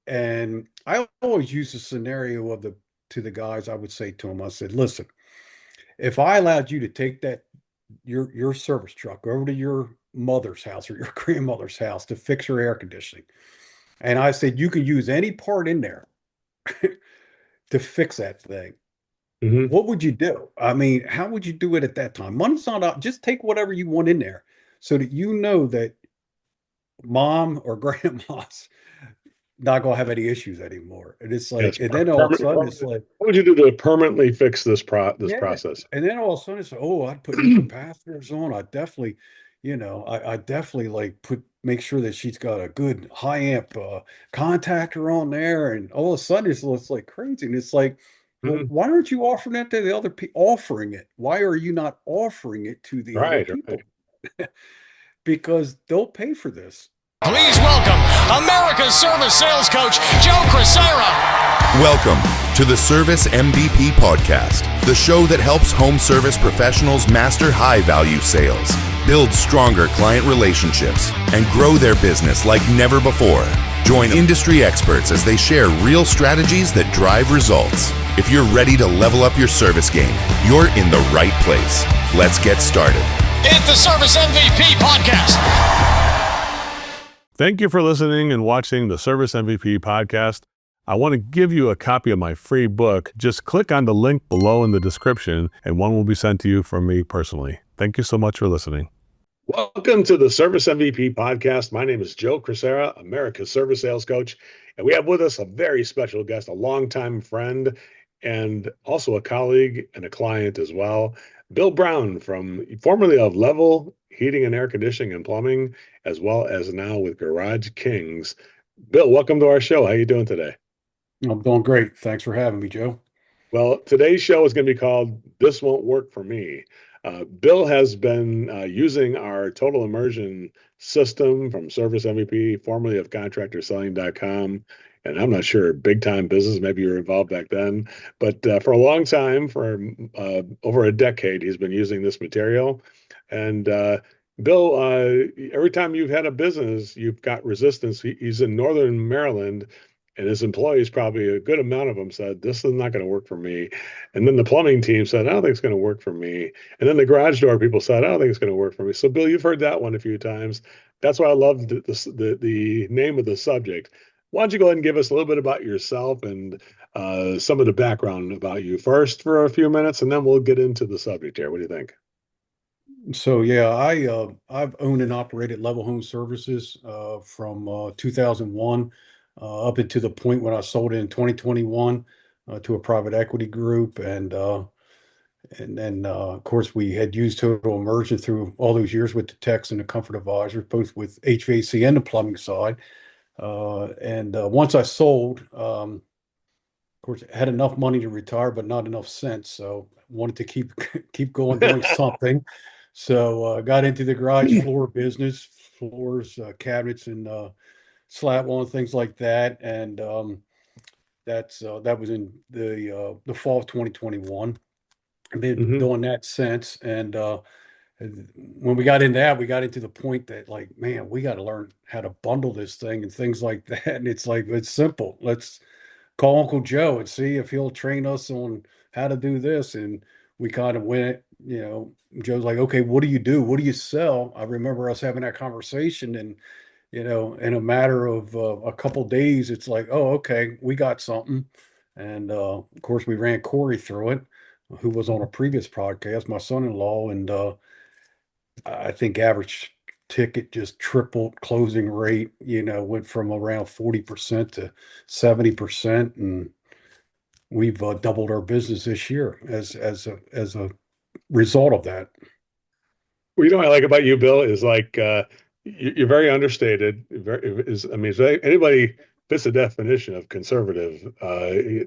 And I always use the scenario to the guys. I would say to them, I said, listen, if I allowed you to take your service truck over to your mother's house or your grandmother's house to fix her air conditioning, and I said you can use any part in there to fix that thing, Hmm. what would you do? I mean, how would you do it at that time? Money's not out. Just take whatever you want in there so that you know that mom or grandma's not gonna have any issues anymore. And it's like, Yes. and then all of a sudden it's like, What would you do to permanently fix this yeah. process? And then all of a sudden it's, oh, I'd put new capacitors on. I definitely, I definitely like make sure that she's got a good high amp contactor on there. And all of a sudden it's like crazy. And it's like, well, Mhm. why aren't you offering that to the other people? Offering it? Why are you not offering it to the other Right, right. people? Because they'll pay for this. Please welcome America's service sales coach, Joe Crisara. Welcome to the Service MVP Podcast, the show that helps home service professionals master high-value sales, build stronger client relationships, and grow their business like never before. Join industry experts as they share real strategies that drive results. If you're ready to level up your service game, you're in the right place. Let's get started. It's the Service MVP Podcast. Thank you for listening and watching the Service MVP podcast. I want to give you a copy of my free book. Just click on the link below in the description and one will be sent to you from me personally. Thank you so much for listening. Welcome to the Service MVP podcast. My name is Joe Crisara, America's service sales coach, and we have with us a very special guest, a longtime friend, and also a colleague and a client as well, Bill Brown, formerly of Level Heating and Air Conditioning and Plumbing, as well as now with Garage Kings. Bill, welcome to our show. How are you doing today? I'm doing great. Thanks for having me, Joe. Well, today's show is going to be called This Won't Work for Me. Bill has been using our Total Immersion system from Service MVP, formerly of ContractorSelling.com. And I'm not sure, big time business, maybe you were involved back then. But for a long time, for over a decade, he's been using this material. And Bill, every time you've had a business, you've got resistance. He's in Northern Maryland. And his employees, probably a good amount of them, said, this is not going to work for me. And then the plumbing team said, I don't think it's going to work for me. And then the garage door people said, I don't think it's going to work for me. So, Bill, you've heard that one a few times. That's why I love the name of the subject. Why don't you go ahead and give us a little bit about yourself and some of the background about you first for a few minutes, and then we'll get into the subject here. What do you think? So yeah, I've owned and operated Level Home Services from 2001 up into the point when I sold it in 2021 to a private equity group, and then of course we had used Total Immersion through all those years with the techs and the comfort advisors, both with HVAC and the plumbing side. And once I sold, of course, I had enough money to retire, but not enough sense, so wanted to keep going doing something. So got into the garage floor business, floors, cabinets, and slat wall and things like that. And that was in the fall of 2021. I've been Hmm. doing that since. And when we got into that, we got into the point that like, man, we got to learn how to bundle this thing and things like that. And it's like it's simple. Let's call Uncle Joe and see if he'll train us on how to do this. And we kind of went, Joe's like, okay, what do you do? What do you sell? I remember us having that conversation, and in a matter of a couple days, it's like, oh, okay, we got something. And of course, we ran Corey through it, who was on a previous podcast, my son-in-law, and I think average ticket just tripled, closing rate, went from around 40% to 70%. And we've doubled our business this year as a result of that. Well, you know what I like about you, Bill, is like you're very understated. I mean, if anybody fits the definition of conservative,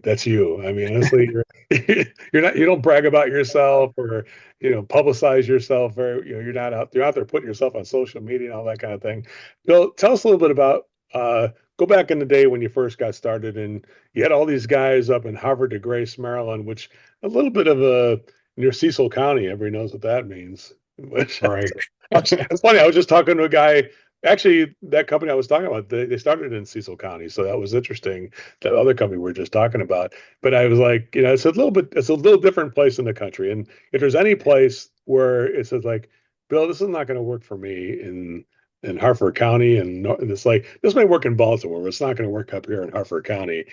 that's you. I mean, honestly, you don't brag about yourself or publicize yourself. You're out there putting yourself on social media and all that kind of thing. Bill, tell us a little bit about go back in the day when you first got started and you had all these guys up in Harvard to Grace, Maryland, which a little bit of a near Cecil County. Everybody knows what that means. Which Right. it's funny. I was just talking to a guy Actually, that company I was talking about, they started in Cecil County, so that was interesting. That other company we were just talking about, but I was like, it's a little different place in the country. And if there's any place where it says like, Bill, this is not going to work for me in Harford County, and it's like this may work in Baltimore, but it's not going to work up here in Harford County.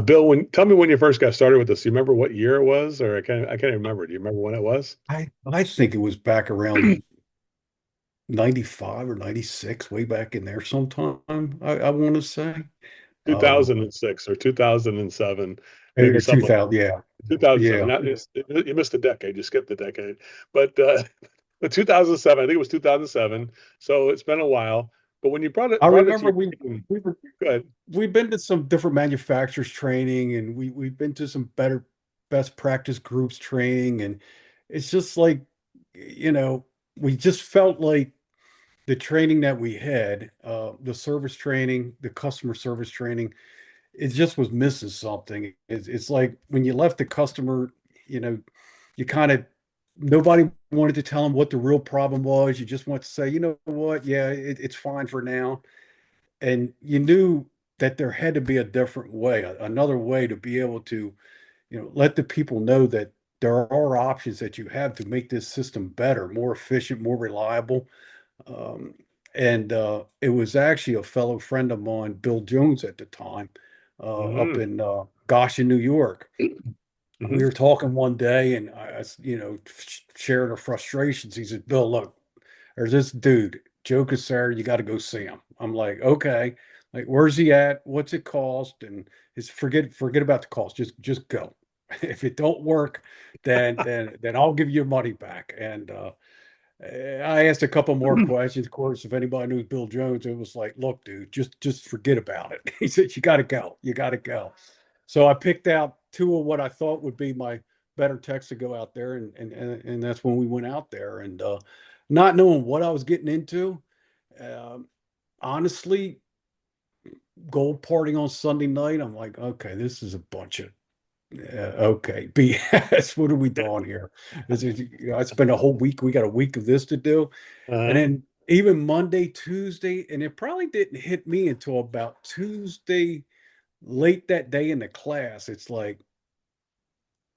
Bill, tell me when you first got started with this. Do you remember what year it was, or I can't even remember. Do you remember when it was? I think it was back around 95 or 96, way back in there sometime, I want to say. Um, 2006 or 2007, maybe or something like 2000, yeah, 2007. yeah. You missed a decade. You skipped a decade. But but 2007, I think it was 2007. So it's been a while. But when you I brought it to remember your team, we were good. we've been to some different manufacturers training, and we've been to some better best practice groups training, and it's just like, you know, we just felt like the training that we had, the service training, the customer service training, it just was missing something. It's like when you left the customer, you know, you kind of nobody wanted to tell them what the real problem was. You just want to say, you know what, yeah, it's fine for now. And you knew that there had to be a different way, another way to be able to, let the people know that there are options that you have to make this system better, more efficient, more reliable. Um, and it was actually a fellow friend of mine, Bill Jones, at the time, up Hmm. in Goshen, New York. We Hmm. were talking one day, and sharing our frustrations. He said, "Bill, look, there's this dude, Joe Crisara. You got to go see him." I'm like, "Okay, like, where's he at? What's it cost?" And it's forget about the cost. Just go. If it don't work, then I'll give you your money back. And I asked a couple more questions. Of course, if anybody knew Bill Jones, it was like, "Look, dude, just forget about it." He said, "You got to go. You got to go." So I picked out two of what I thought would be my better techs to go out there, and that's when we went out there, and not knowing what I was getting into. Um, Honestly, gold partying on Sunday night, I'm like, okay, this is a bunch of okay, BS. What are we doing here? I spent a whole week. We got a week of this to do, and Uh, then even Monday, Tuesday, and it probably didn't hit me until about Tuesday late that day in the class. It's like,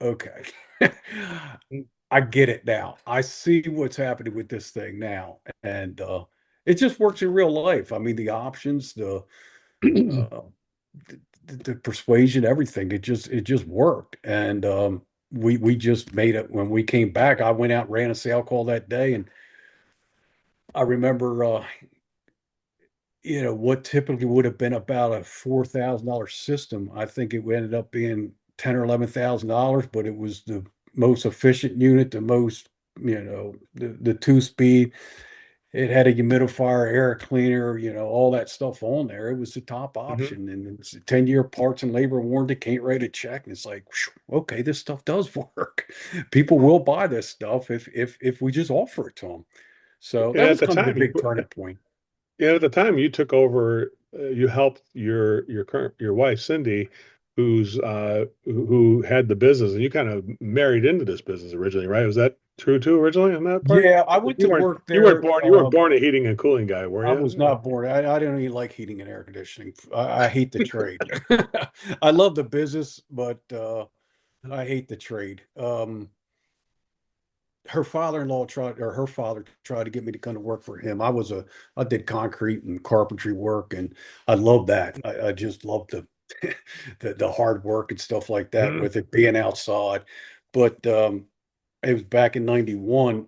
okay, I get it now. I see what's happening with this thing now, and it just works in real life. I mean, the options, uh, the persuasion, everything. It just worked, and we just made it. When we came back, I went out, ran a sale call that day, and I remember, what typically would have been about a $4,000 system. I think it ended up being 10 or $11,000, but it was the most efficient unit, the most, the two speed. It had a humidifier, air cleaner, all that stuff on there. It was the top mhm. option, and it's a 10-year parts and labor warranty. Can't write a check, and it's like, okay, this stuff does work. People will buy this stuff if we just offer it to them. So And that at was the kind of the time, big turning point. at the time you took over, you helped your wife Cindy, who had the business, and you kind of married into this business originally, right? Was that true too originally on that part? Yeah, I went You to weren't work you weren't there. born you weren't born a heating and cooling guy, were I was you? not born. I don't even like heating and air conditioning. I hate the trade. I love the business, but I hate the trade. Her father-in-law tried, or her father tried to get me to come to work for him. I did concrete and carpentry work, and I love that. I just love the hard work and stuff like that Mhm. with it being outside. But it was back in '91.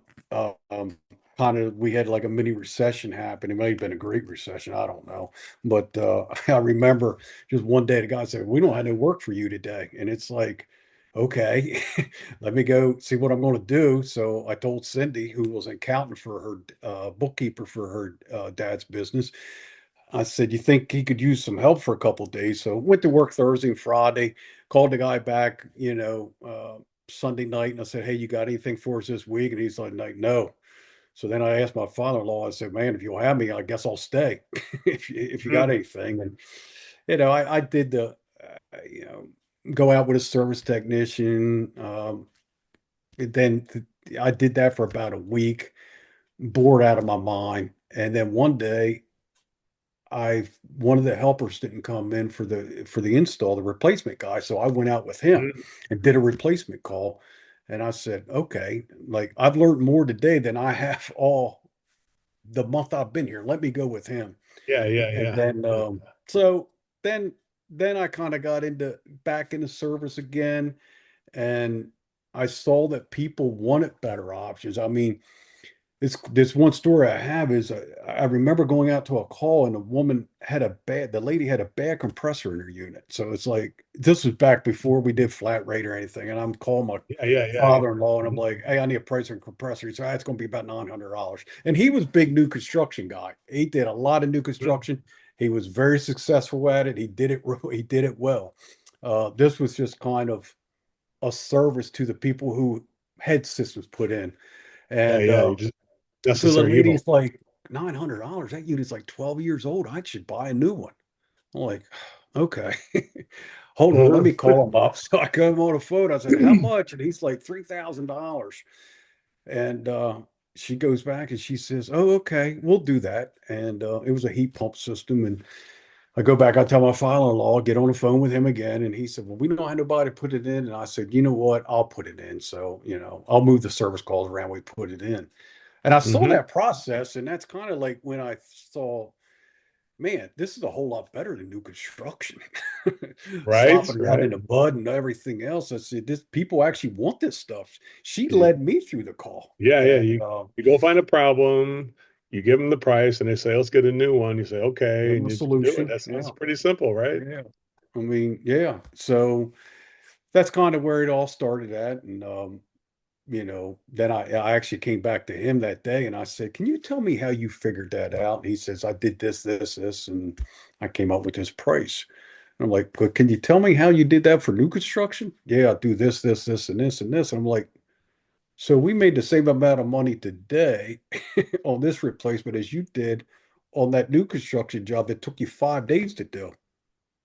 Kind of, we had like a mini recession happen. It may have been a great recession. I don't know. But I remember just one day the guy said, "We don't have no work for you today." And it's like, okay, let me go see what I'm going to do. So I told Cindy, who was an accountant for her, bookkeeper for her dad's business. I said, "You think he could use some help for a couple of days?" So went to work Thursday and Friday, called the guy back, Sunday night, and I said, "Hey, you got anything for us this week?" And he's like, "No." So then I asked my father-in-law, I said, "Man, if you'll have me, I guess I'll stay if you got Mhm. anything." And, I did go out with a service technician. And then I did that for about a week, bored out of my mind. And then one day, one of the helpers didn't come in for the install, the replacement guy. So I went out with him Mhm. and did a replacement call. And I said, okay, like I've learned more today than I have all the month I've been here. Let me go with him. Yeah, yeah, And yeah. then so then I kind of got into back into service again, and I saw that people wanted better options. I mean, this one story I have is I remember going out to a call and the lady had a bad compressor in her unit. So it's like, this was back before we did flat rate or anything. And I'm calling my Yeah, yeah, yeah. father-in-law and I'm Mhm. like, hey, I need a price on a compressor. He said, "Ah, it's going to be about $900." And he was big new construction guy. He did a lot of new Mhm. construction. He was very successful at it. He did it well. This was just kind of a service to the people who had systems put in. Yeah, And yeah. You just so the necessary evil. lady's like, $900. That unit's like 12 years old. I should buy a new one. I'm like, okay, hold on, let Uh-huh. me call him up. So I got him on the phone. I said, how much? And he's like, $3,000. And she goes back and she says, oh, okay, we'll do that. And it was a heat pump system. And I go back, I tell my father-in-law, get on the phone with him again. And he said, well, we don't have nobody put it in. And I said, you know what? I'll put it in. So, I'll move the service calls around. We put it in. And I saw Hmm. that process, and that's kind of like when I saw, man, this is a whole lot better than new construction. Right, Slopping around in right. the mud and everything else. I said, this people actually want this stuff. She You- led me through the call. Yeah, yeah. And You go find a problem, you give them the price, and they say, let's get a new one. You say, give okay, them and a you just do it. solution. That's Yeah. pretty simple, right? Yeah. I mean, yeah. So that's kind of where it all started at. And then I actually came back to him that day and I said, can you tell me how you figured that out? And he says, I did this, and I came up with this price. And I'm like, but can you tell me how you did that for new construction? Yeah, I do this, and this, and this. And I'm like, so we made the same amount of money today on this replacement as you did on that new construction job that took you 5 days to do.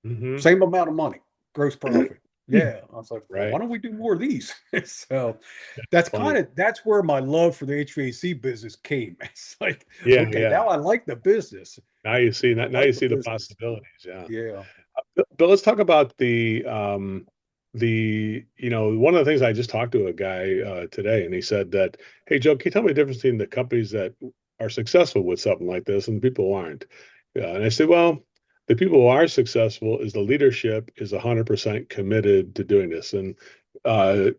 Hmm. Same amount of money, gross profit. Yeah. I was like, well, why Right. don't we do more of these? So It's funny. that's where my love for the HVAC business came. It's like, Yeah, okay, yeah. now I like the business. I Now like you the see the business. possibilities. Yeah. Yeah. But let's talk about one of the things I just talked to a guy today, and he said that, hey Joe, can you tell me the difference between the companies that are successful with something like this and the people who aren't? And I said, well, the people who are successful is the leadership is 100% committed to doing this. And uh,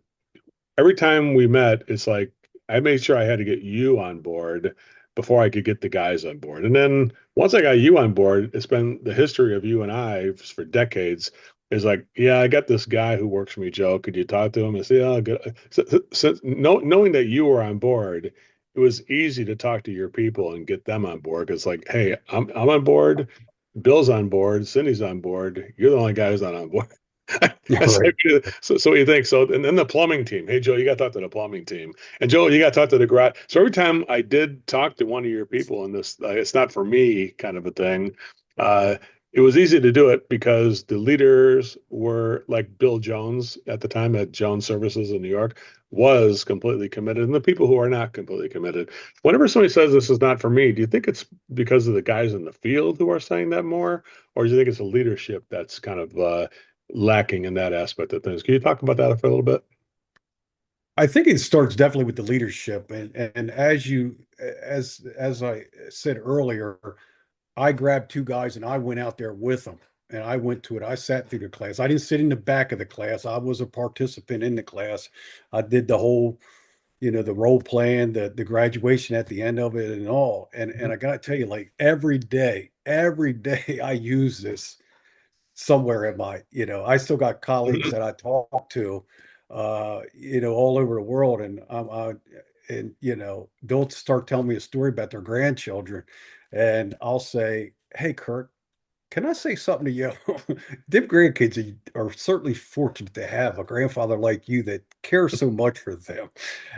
every time we met, it's like I made sure I had to get you on board before I could get the guys on board. And then once I got you on board, it's been the history of you and I for decades. Is like, yeah, I got this guy who works for me, Joe. Could you talk to him? I say, yeah, good. Knowing that you were on board, it was easy to talk to your people and get them on board. It's like, hey, I'm on board. Bill's on board. Cindy's on board. You're the only guy who's not on board. Yeah. I said, Right. so what do you think? So, and then the plumbing team. Hey, Joe, you got to talk to the plumbing team. And Joe, you got to talk to the garage. So every time I did talk to one of your people in this, it's not for me kind of a thing. Uh, it was easy to do it because the leaders were like Bill Jones at the time at Jones Services in New York was completely committed, and the people who are not completely committed. Whenever somebody says this is not for me, do you think it's because of the guys in the field who are saying that more, or do you think it's a leadership that's kind of lacking in that aspect of things? Can you talk about that for a little bit? I think it starts definitely with the leadership. And as I said earlier, I grabbed two guys and I went out there with them. And I went to it. I sat through the class. I didn't sit in the back of the class. I was a participant in the class. I did the whole, the role plan, the graduation at the end of it and all. And I gotta tell you, like every day I use this somewhere in my, I still got colleagues that I talk to, all over the world. And they'll start telling me a story about their grandchildren. And I'll say, hey, Kurt, can I say something to you? Them grandkids are certainly fortunate to have a grandfather like you that cares so much for them.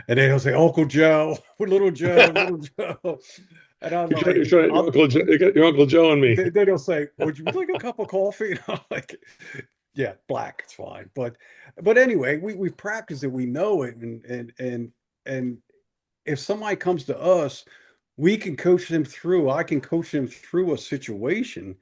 And then he'll say, Uncle Joe, little Joe, little Joe. And I'm like, Your Uncle Joe, your Uncle Joe and me. then he'll say, would you like a cup of coffee? And I'm like, yeah, black, it's fine. But anyway, we've practiced it, we know it. And if somebody comes to us we can coach them through, I can coach them through a situation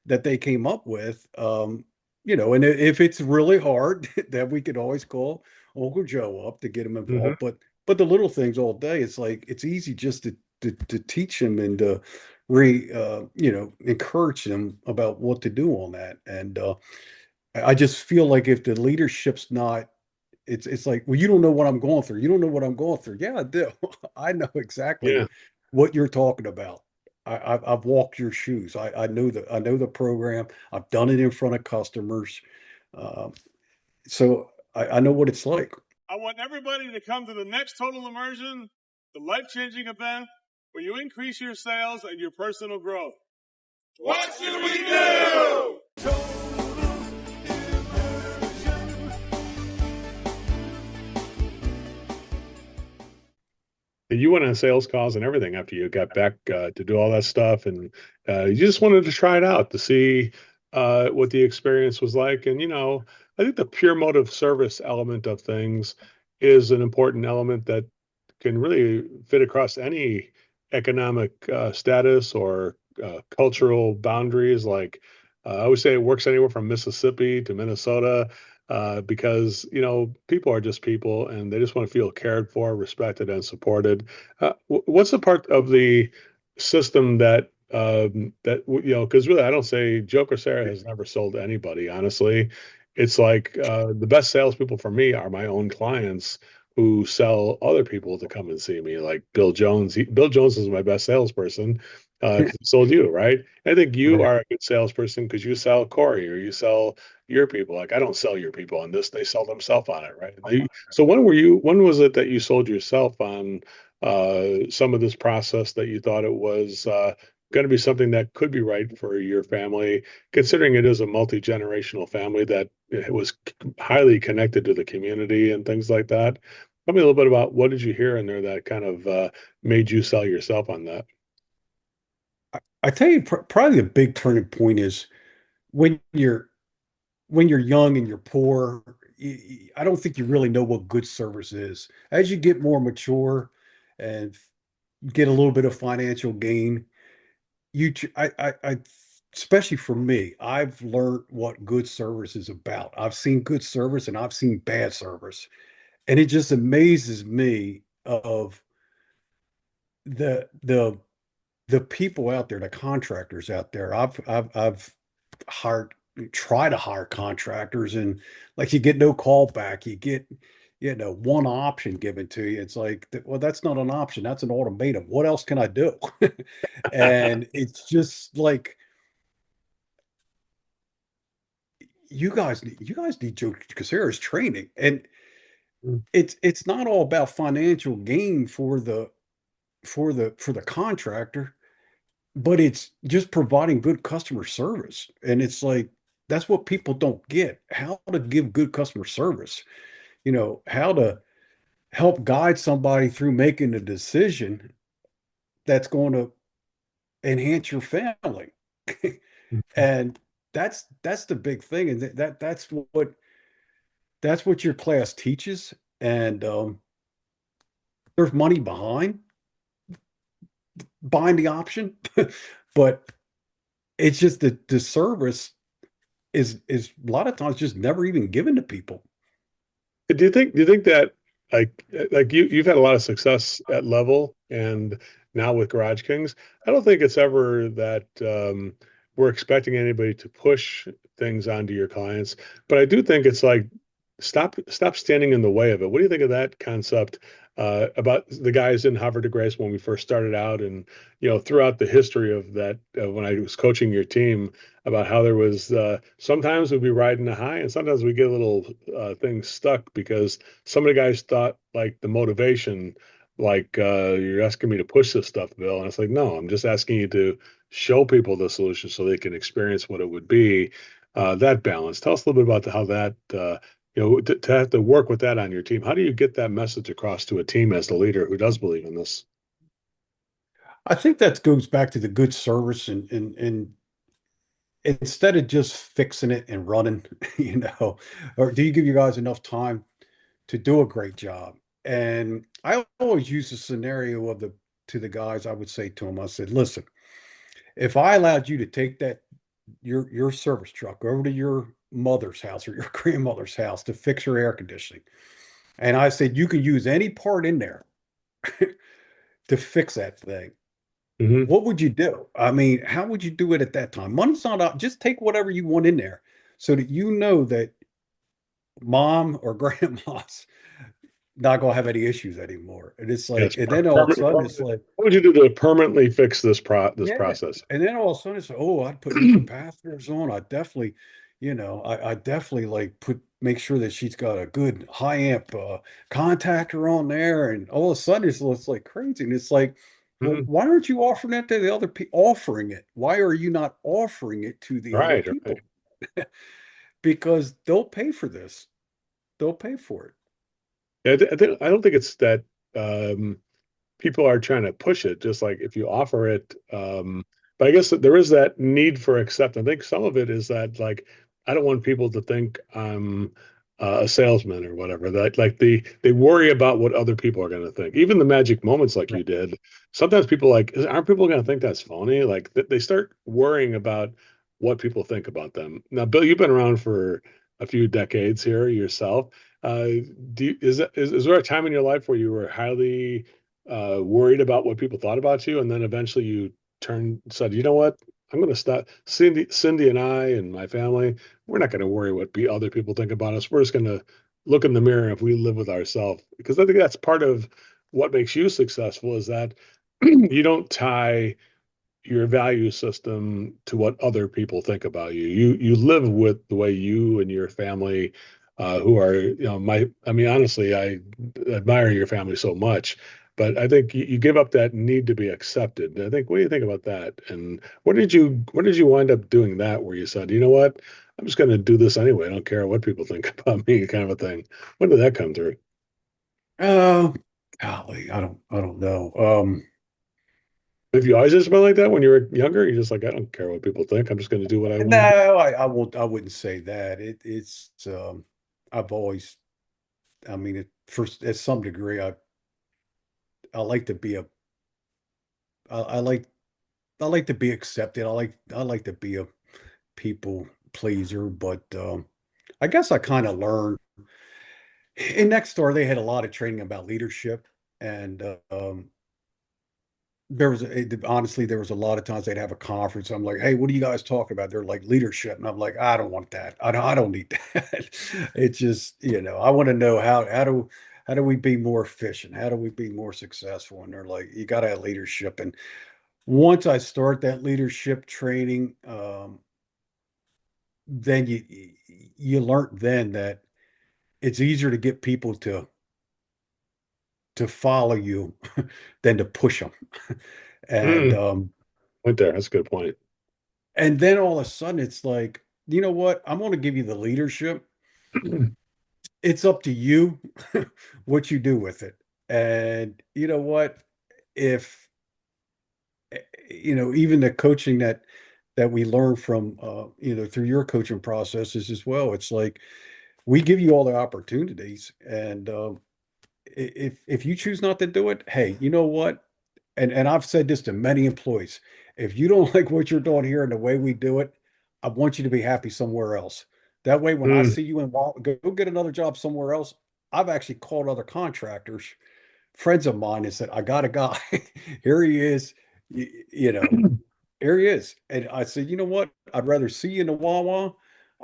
that they came up with. And if it's really hard, that we could always call Uncle Joe up to get him Hmm. involved. But the little things all day, it's like it's easy just to teach them and to encourage them about what to do on that. And I just feel like if the leadership's not, it's like, well, you don't know what I'm going through. You don't know what I'm going through. Yeah, I do. I know exactly Yeah. what you're talking about. I've walked your shoes. I know the program. I've done it in front of customers. Uh, so I know what it's like. I want everybody to come to the next Total Immersion, the life-changing event where you increase your sales and your personal growth. What should we do? You went on sales calls and everything after you got back to do all that stuff, and you just wanted to try it out to see what the experience was like. And I think the pure motive service element of things is an important element that can really fit across any economic status or cultural boundaries. Like I always say, it works anywhere from Mississippi to Minnesota because people are just people, and they just want to feel cared for, respected, and supported. What's the part of the system because really, I don't say Joe Crisara has never sold to anybody. Honestly, it's like the best salespeople for me are my own clients who sell other people to come and see me, like Bill Jones. Bill Jones is my best salesperson because he sold you, right? I think you Right. are a good salesperson because you sell Corey or you sell your people. Like I don't sell your people on this; they sell themselves on it, right? So when was it that you sold yourself on some of this process that you thought it was going to be something that could be right for your family, considering it is a multi-generational family that it was highly connected to the community and things like that? Tell me a little bit about what did you hear in there that kind of made you sell yourself on that? I tell you, probably the big turning point is when you're when you're young and you're poor. I don't think you really know what good service is. As you get more mature and get a little bit of financial gain, especially for me, I've learned what good service is about. I've seen good service and I've seen bad service, and it just amazes me of the the people out there, the contractors out there. I've hired try to hire contractors, and like you get no call back. You get one option given to you. It's like, well, that's not an option. That's an ultimatum. What else can I do? And it's just like you guys need Joe Caceres training, and it's not all about financial gain for the contractor, but it's just providing good customer service. And it's like that's what people don't get, how to give good customer service, how to help guide somebody through making a decision that's going to enhance your family. And that's the big thing, and that's what your class teaches. And there's money behind buying the option, but it's just the service is a lot of times just never even given to people. Do you think that like you've had a lot of success at level and now with Garage Kings? I don't think it's ever that we're expecting anybody to push things onto your clients, but I do think it's like stop standing in the way of it. What do you think of that concept about the guys in Havre de Grace when we first started out, and throughout the history of that when I was coaching your team, about how there was sometimes we'd be riding a high and sometimes we get a little things stuck because some of the guys thought like the motivation, like you're asking me to push this stuff, Bill, and it's like, no, I'm just asking you to show people the solution so they can experience what it would be. That balance. Tell us a little bit about how that to have to work with that on your team. How do you get that message across to a team as the leader who does believe in this? I think that goes back to the good service, and instead of just fixing it and running, or do you give you guys enough time to do a great job? And I always use the scenario of to the guys, I would say to them, I said, listen, if I allowed you to take your service truck over to your mother's house or your grandmother's house to fix her air conditioning, and I said you can use any part in there to fix that thing, Hmm. what would you do? I mean, how would you do it at that time? Money's not out. Just take whatever you want in there so that you know that mom or grandma's not gonna have any issues anymore. And it's like, Yes. and then all of a sudden it's like, What would you do to permanently fix this yeah. process? And then all of a sudden it's, oh, I'd put new capacitors on. I definitely, I definitely like make sure that she's got a good high amp contactor on there. And all of a sudden it's like crazy. And it's like, well, Mhm. why aren't you offering that to the other people? Offering it? Why are you not offering it to the other Right, people? right. Because they'll pay for this. They'll pay for it. I don't think it's that um, people are trying to push it. Just like if you offer it, but I guess that there is that need for acceptance. I think some of it is that like I don't want people to think I'm a salesman or whatever. That like they worry about what other people are going to think. Even the magic moments, like Right. you did, sometimes people like aren't people going to think that's phony? Like they start worrying about what people think about them. Now, Bill, you've been around for a few decades here yourself. Uh, is there a time in your life where you were highly worried about what people thought about you, and then eventually you said, you know what, I'm going to stop. Cindy and I and my family, we're not going to worry what other people think about us. We're just going to look in the mirror if we live with ourselves, because I think that's part of what makes you successful is that you don't tie your value system to what other people think about you. You live with the way you and your family, who are, I mean, honestly, I admire your family so much, but I think you give up that need to be accepted. And I think, what do you think about that? And when did you wind up doing that, where you said, you know what, I'm just going to do this anyway. I don't care what people think about me, kind of a thing. When did that come through? Uh, golly, I don't know. Have you always just been like that when you were younger? You're just like, I don't care what people think. I'm just going to do what I No, want to do. I won't. I wouldn't say that. It's. I've always. I mean, first at some degree, I like to be a. I like. I like to be accepted. I like to be a people pleaser, but I guess I kind of learned in next door. They had a lot of training about leadership, and honestly, there was a lot of times they'd have a conference. I'm like, hey, what are you guys talking about? They're like leadership, and I'm like, I don't want that. I don't need that. It's just, I want to know how do we be more efficient? How do we be more successful? And they're like, you got to have leadership. And once I start that leadership training, then you learn then that it's easier to get people to follow you than to push them. And Mm, right there. That's a good point. And then all of a sudden, it's like, you know what? I'm going to give you the leadership. It's up to you what you do with it. And you know what? If even the coaching that we learn from through your coaching processes as well, it's like we give you all the opportunities, and if you choose not to do it, hey, you know what? And I've said this to many employees. If you don't like what you're doing here and the way we do it, I want you to be happy somewhere else. That way, when I Mm, see you go get another job somewhere else, I've actually called other contractors, friends of mine, and said, I got a guy. Here he is. You know, here he is. And I said, you know what? I'd rather see you in the Wawa.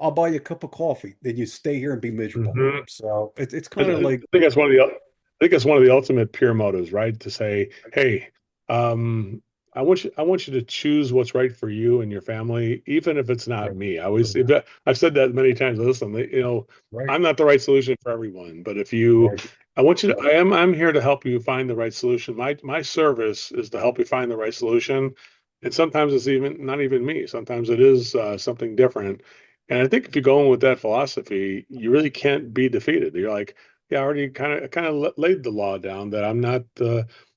I'll buy you a cup of coffee than you stay here and be miserable. mhm. So it's I kind of like, think that's I think that's one of the ultimate peer motives, right? To say, hey, um, I want you to choose what's right for you and your family, even if it's not right, me. I've said that many times. Listen, right, I'm not the right solution for everyone, but if you, right, I want you to, I'm here to help you find the right solution. My service is to help you find the right solution. And sometimes it's even not even me. Sometimes it is something different. And I think if you go in with that philosophy, you really can't be defeated. You're like, yeah, I already kind of laid the law down that I'm not.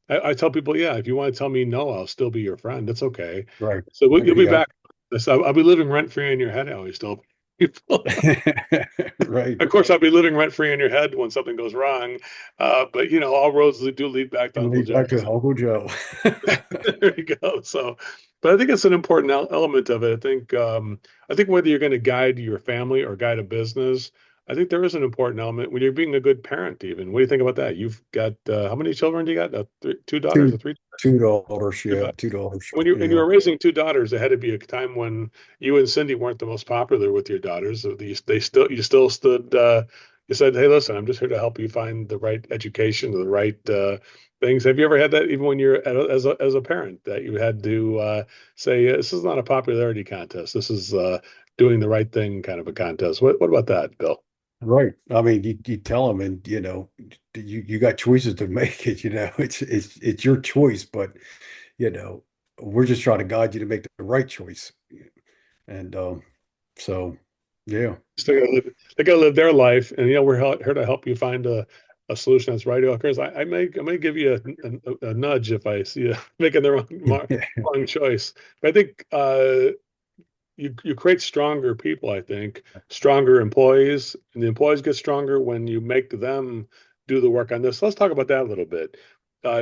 I tell people, yeah, if you want to tell me no, I'll still be your friend. That's okay. right. So you'll be Yep. back. So I'll be living rent free in your head. I always tell people. Right. Of course, I'll be living rent free in your head when something goes wrong. But all roads do lead back to And Uncle lead Joe. back to Uncle Joe. There you go. So, but I think it's an important element of it. I think whether you're going to guide your family or guide a business, I think there is an important element when you're being a good parent. Even what do you think about that? You've got how many children do you got? Two daughters or Two three? two daughters, Two yeah, daughters. 2 daughters. When you Yeah. were raising two daughters, there had to be a time when you and Cindy weren't the most popular with your daughters. So you still stood. You said, "Hey, listen, I'm just here to help you find the right education, the right things." Have you ever had that, even when you're as a parent, that you had to say, "This is not a popularity contest. This is doing the right thing, kind of a contest." What about that, Bill? Right. I mean, you tell them, and you got choices to make. It's your choice, but you know, we're just trying to guide you to make the right choice. And so yeah. They gotta live their life, and we're here to help you find a solution that's right. Because I may give you a nudge if I see you making the wrong choice. But I think you create stronger people. I think stronger employees, and the employees get stronger when you make them do the work on this. Let's talk about that a little bit.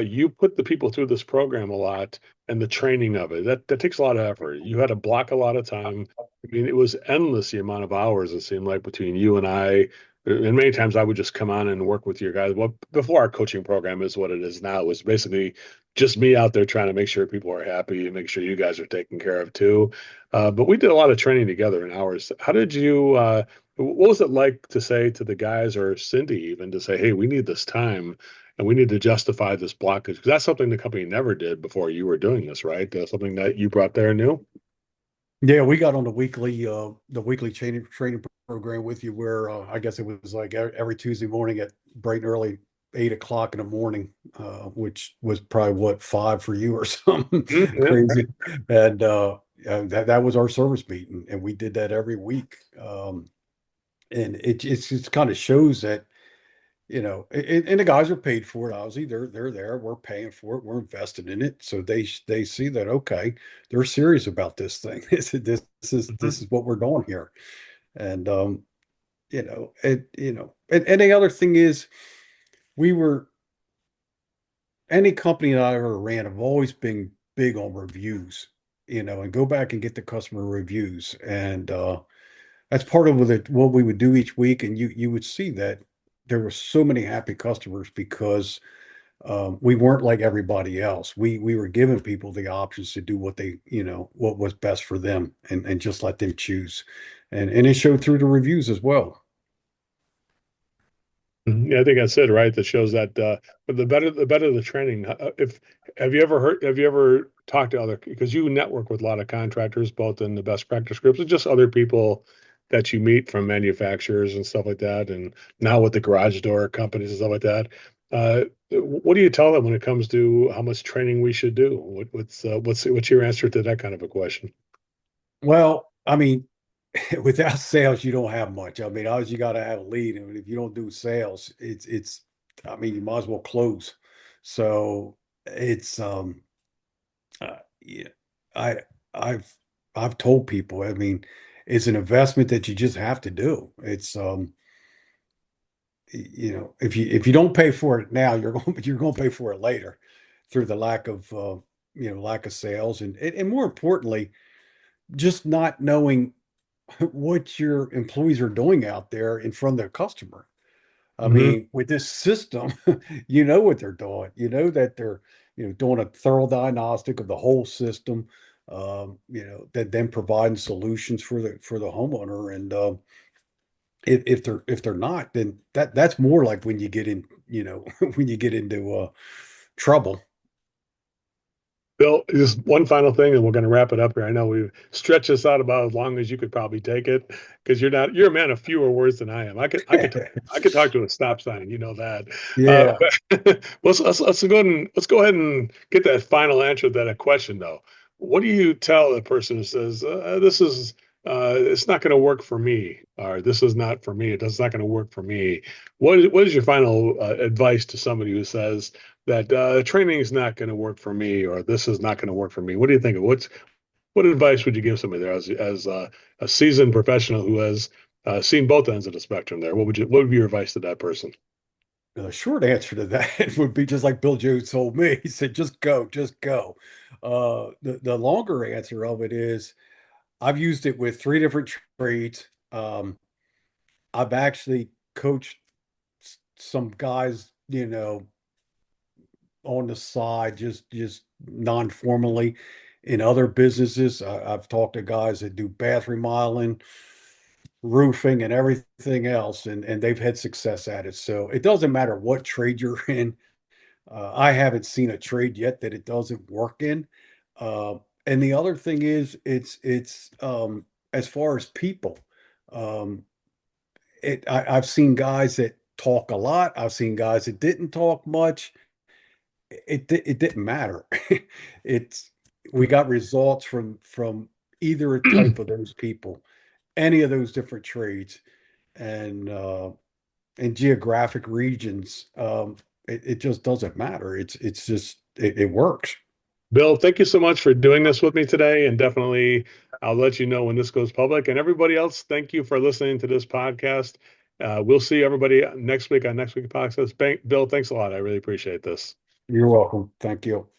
You put the people through this program a lot, and the training of it that takes a lot of effort. You had to block a lot of time. I mean, it was endless the amount of hours it seemed like between you and I. And many times I would just come on and work with your guys. Well, before our coaching program is what it is now, it was basically just me out there trying to make sure people are happy and make sure you guys are taken care of too. But we did a lot of training together in hours. How did you, what was it like to say to the guys or Cindy even to say, hey, we need this time and we need to justify this blockage? Because that's something the company never did before you were doing this, right? That's something that you brought there new. Yeah, we got on the weekly training program with you where I guess it was like every Tuesday morning at bright and early 8 o'clock in the morning, which was probably what 5 for you or something Yeah, crazy. right. And that was our service meeting, and we did that every week. And it just kind of shows that and the guys are paid for it. Obviously, they're there. We're paying for it. We're invested in it, so they see that okay, they're serious about this thing. This is what we're doing here, and and the other thing is we were any company that I ever ran have always been big on reviews, and go back and get the customer reviews, and that's part of what we would do each week, and you would see that there were so many happy customers because we weren't like everybody else. We were giving people the options to do what was best for them, and just let them choose, and it showed through the reviews as well. Mhm. Yeah, I think that's it, right? That shows that, but the better the training. If have you ever talked to other, because you network with a lot of contractors, both in the best practice groups and just other people that you meet from manufacturers and stuff like that, and now with the garage door companies and stuff like that. What do you tell them when it comes to how much training we should do? What's your answer to that kind of a question? Well, I mean, without sales, you don't have much. I mean, obviously you got to have a lead, and if you don't do sales, it's. I mean, you might as well close. So it's yeah, I I've I've told people. I mean, it's an investment that you just have to do. It's if you don't pay for it now, you're going to pay for it later through the lack of sales, and more importantly, just not knowing what your employees are doing out there in front of the customer. I Hmm. mean, with this system, you know what they're doing. You know that they're, doing a thorough diagnostic of the whole system. That then providing solutions for the homeowner. And if they're not, then that's more like when you get in, when you get into trouble. Bill, just one final thing, and we're going to wrap it up here. I know we've stretched this out about as long as you could probably take it, because you're a man of fewer words than I am. I could talk to a stop sign, you know that. Yeah. But let's go ahead and get that final answer to that question though. What do you tell a person who says this is it's not going to work for me, or this is not for me? It's not going to work for me. What is your final advice to somebody who says that training is not going to work for me, or this is not going to work for me? What do you think? What advice would you give somebody there as a seasoned professional who has seen both ends of the spectrum there? What would be your advice to that person? The short answer to that would be just like Bill Jones told me. He said, just go, just go. The longer answer of it is I've used it with three different trades. I've actually coached some guys, on the side, just non-formally in other businesses. I've talked to guys that do bath remodeling, roofing, and everything else, and they've had success at it. So it doesn't matter what trade you're in. I haven't seen a trade yet that it doesn't work in. And the other thing is, it's as far as people. Um, I've seen guys that talk a lot. I've seen guys that didn't talk much. It didn't matter. It's we got results from either type of those people, any of those different trades, and geographic regions. It just doesn't matter. It's just it works. Bill, thank you so much for doing this with me today. And definitely, I'll let you know when this goes public. And everybody else, thank you for listening to this podcast. We'll see everybody next week on next week's podcast. Bill, thanks a lot. I really appreciate this. You're welcome. Thank you.